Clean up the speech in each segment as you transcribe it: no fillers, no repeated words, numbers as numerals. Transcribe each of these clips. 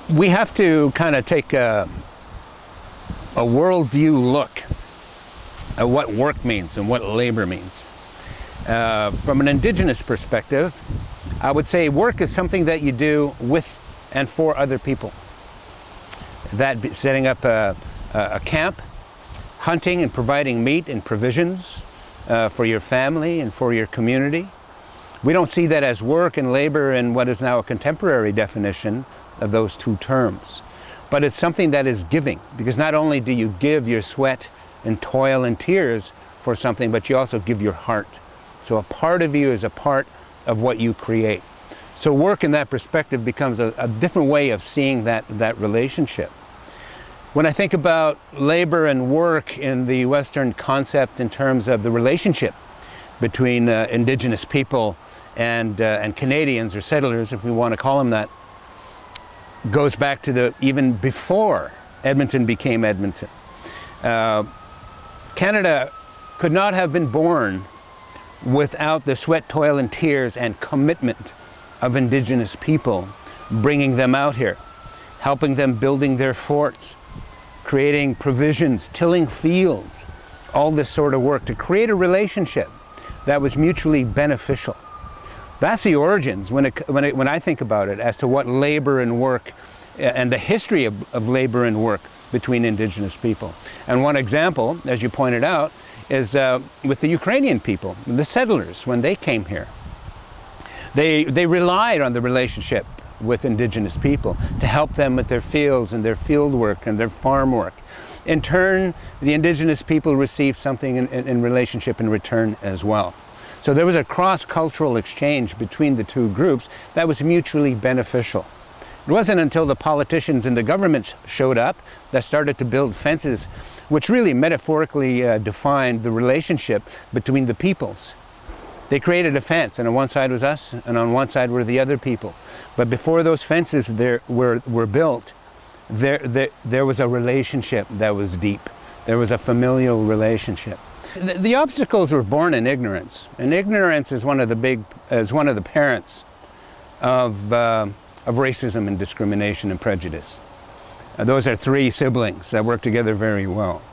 We have to kind of take a worldview look at what work means and what labor means. From an Indigenous perspective, I would say work is something that you do with and for other people. That setting up a camp, hunting and providing meat and provisions for your family and for your community. We don't see that as work and labor in what is now a contemporary definition of those two terms. But it's something that is giving, because not only do you give your sweat and toil and tears for something, but you also give your heart. So a part of you is a part of what you create. So work in that perspective becomes a different way of seeing that relationship. When I think about labor and work in the Western concept in terms of the relationship between Indigenous people and Canadians or settlers, if we want to call them that, goes back to even before Edmonton became Edmonton. Canada could not have been born without the sweat, toil, and tears and commitment of Indigenous people, bringing them out here, helping them building their forts, creating provisions, tilling fields, all this sort of work to create a relationship that was mutually beneficial. That's the origins when I think about it as to what labor and work and the history of labor and work between Indigenous people. And one example, as you pointed out, is with the Ukrainian people, the settlers, when they came here. They relied on the relationship with Indigenous people to help them with their fields and their field work and their farm work. In turn, the Indigenous people received something in relationship in return as well. So there was a cross-cultural exchange between the two groups that was mutually beneficial. It wasn't until the politicians and the government showed up that started to build fences, which really metaphorically defined the relationship between the peoples. They created a fence, and on one side was us, and on one side were the other people. But before those fences were built, there was a relationship that was deep. There was a familial relationship. The obstacles were born in ignorance, and ignorance is one of the parents of racism and discrimination and prejudice. Those are three siblings that work together very well.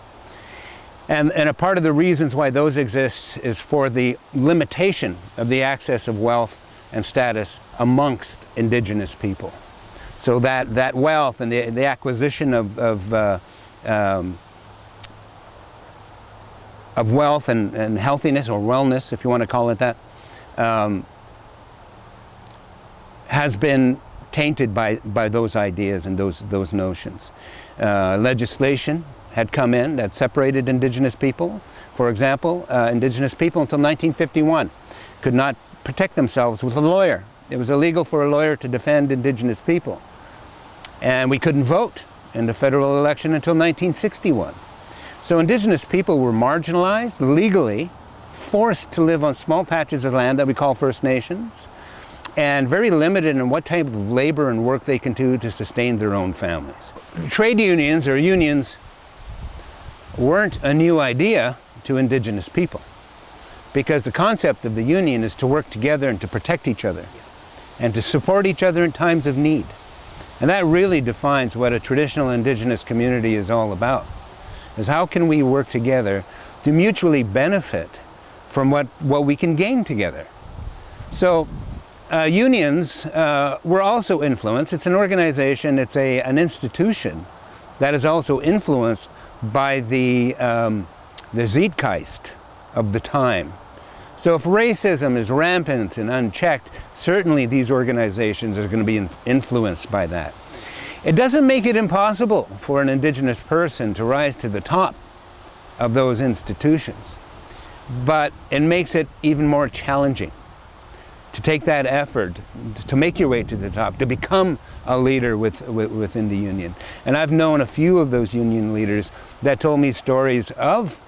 And a part of the reasons why those exist is for the limitation of the access of wealth and status amongst Indigenous people. So that wealth and the acquisition of wealth and healthiness, or wellness, if you want to call it that, has been tainted by those ideas and those notions. Legislation had come in that separated Indigenous people. For example, Indigenous people until 1951 could not protect themselves with a lawyer. It was illegal for a lawyer to defend Indigenous people. And we couldn't vote in the federal election until 1961. So Indigenous people were marginalized, legally, forced to live on small patches of land that we call First Nations, and very limited in what type of labor and work they can do to sustain their own families. Trade unions, or unions, weren't a new idea to Indigenous people, because the concept of the union is to work together and to protect each other and to support each other in times of need. And that really defines what a traditional Indigenous community is all about, is how can we work together to mutually benefit from what we can gain together. So unions were also influenced. It's an organization, it's an institution that is also influenced by the zeitgeist of the time. So if racism is rampant and unchecked, certainly these organizations are going to be influenced by that. It doesn't make it impossible for an Indigenous person to rise to the top of those institutions, but it makes it even more challenging to take that effort, to make your way to the top, to become a leader within the union. And I've known a few of those union leaders that told me stories of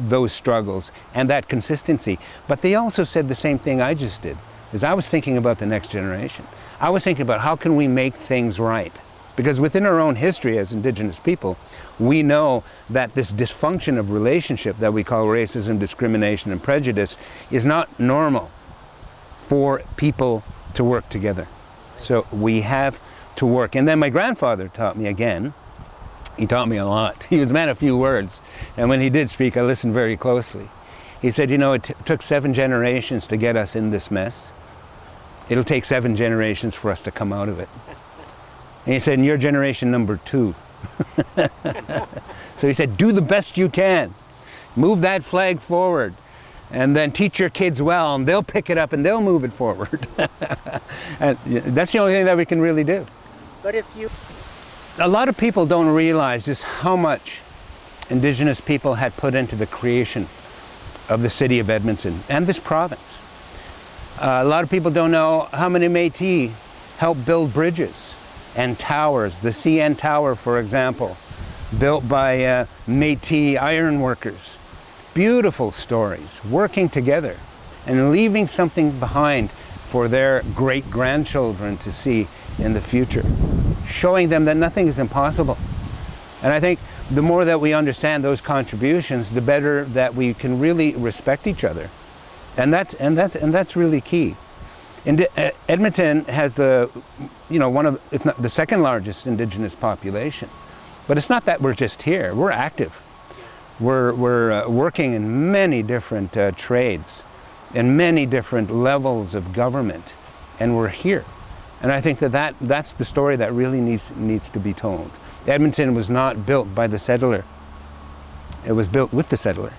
those struggles and that consistency. But they also said the same thing I just did, is I was thinking about the next generation. I was thinking about how can we make things right? Because within our own history as Indigenous people, we know that this dysfunction of relationship that we call racism, discrimination, and prejudice is not normal for people to work together. So we have to work. And then my grandfather taught me again. He taught me a lot. He was a man of few words. And when he did speak, I listened very closely. He said, you know, it took 7 generations to get us in this mess. It'll take 7 generations for us to come out of it. And he said, and you're generation number 2. So he said, do the best you can. Move that flag forward. And then teach your kids well, and they'll pick it up and they'll move it forward. And that's the only thing that we can really do. But if you... A lot of people don't realize just how much Indigenous people had put into the creation of the city of Edmonton and this province. A lot of people don't know how many Métis helped build bridges and towers. The CN Tower, for example, built by Métis iron workers. Beautiful stories, working together and leaving something behind for their great-grandchildren to see in the future, showing them that nothing is impossible. And I think the more that we understand those contributions, the better that we can really respect each other. And that's really key. Edmonton has one of, if not the second largest Indigenous population. But it's not that we're just here, we're active. We're working in many different trades, in many different levels of government, and we're here. And I think that's the story that really needs to be told. Edmonton was not built by the settler. It was built with the settler.